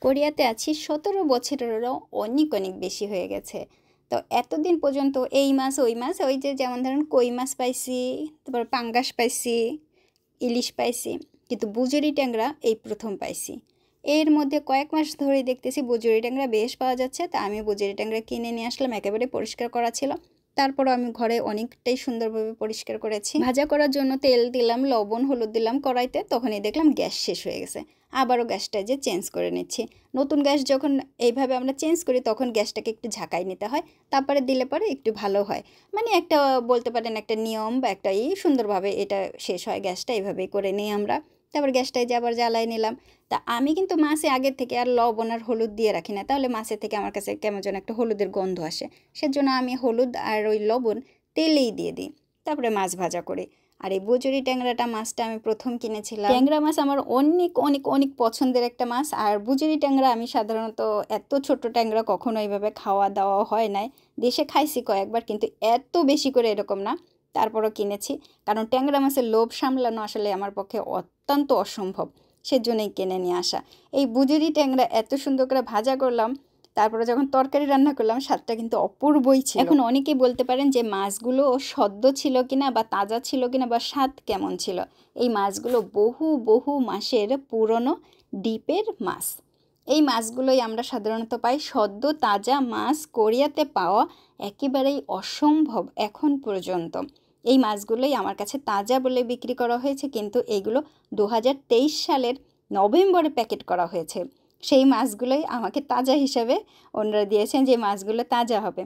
কোরিয়াতে আছি 17 বছরেরও অনেক অনেক বেশি হয়ে গেছে। তো এতদিন পর্যন্ত এই মাছ ওই মাছ ওই যে যেমন ধরেন কই মাছ পাইছি, তারপর পাঙ্গাস পাইছি, ইলিশ পাইছি, কিন্তু বুজুরি ট্যাংরা এই প্রথম পাইছি। এর মধ্যে কয়েক মাস ধরে দেখতেছি বুজুরি ট্যাংরা বেশ পাওয়া যাচ্ছে, তা আমি বুজুরি ট্যাংরা কিনে নিয়ে আসলাম। একেবারে পরিষ্কার করা ছিল, তারপরও আমি ঘরে অনেকটাই সুন্দরভাবে পরিষ্কার করেছি। ভাজা করার জন্য তেল দিলাম, লবণ হলুদ দিলাম কড়াইতে, তখনই দেখলাম গ্যাস শেষ হয়ে গেছে। আবারও গ্যাসটা যে চেঞ্জ করে নিচ্ছি। নতুন গ্যাস যখন এইভাবে আমরা চেঞ্জ করি তখন গ্যাসটাকে একটু ঝাঁকাই নিতে হয়, তারপরে দিলে পরে একটু ভালো হয়। মানে একটা বলতে পারেন একটা নিয়ম বা একটা সুন্দরভাবে এটা শেষ হয়। গ্যাসটা এইভাবেই করে নিই আমরা। তারপর গ্যাসটায় যে আবার জ্বালাই নিলাম। তা আমি কিন্তু মাছে আগের থেকে আর লবণ আর হলুদ দিয়ে রাখি না, তাহলে মাছের থেকে আমার কাছে কেমন যেন একটা হলুদের গন্ধ আসে। সেজন্য আমি হলুদ আর ওই লবণ তেলেই দিয়ে দিই, তারপরে মাছ ভাজা করি। আর এই বুজুরি ট্যাংরাটা মাছটা আমি প্রথম কিনেছিলাম। ট্যাংরা মাছ আমার অনেক অনেক অনেক পছন্দের একটা মাছ। আর বুজুরি ট্যাংরা আমি সাধারণত এত ছোট ট্যাংরা কখনো এইভাবে খাওয়া দাওয়া হয় নাই। দেশে খাইছি কয়েকবার, কিন্তু এত বেশি করে এরকম না। তারপরও কিনেছি, কারণ ট্যাংরা মাছের লোভ সামলানো আসলে আমার পক্ষে অত্যন্ত অসম্ভব। সেজন্যই কিনে নিয়ে আসা। এই বুজুরি ট্যাংরা এত সুন্দর করে ভাজা করলাম, তারপরে যখন তরকারি রান্না করলাম স্বাদটা কিন্তু অপূর্বই ছিল। এখন অনেকেই বলতে পারেন যে মাছগুলো সদ্য ছিল কিনা বা তাজা ছিল কিনা বা স্বাদ কেমন ছিল। এই মাছগুলো বহু বহু মাসের পুরনো ডিপের মাছ। এই মাছগুলোই আমরা সাধারণত পাই। সদ্য তাজা মাছ কোরিয়াতে পাওয়া একেবারেই অসম্ভব এখন পর্যন্ত। এই মাছগুলোই আমার কাছে তাজা বলে বিক্রি করা হয়েছে, কিন্তু এইগুলো 2023 সালের নভেম্বরে প্যাকেট করা হয়েছে। সেই মাছগুলোই আমাকে তাজা হিসাবে ওনারা দিয়েছেন, যে মাছগুলো তাজা হবে।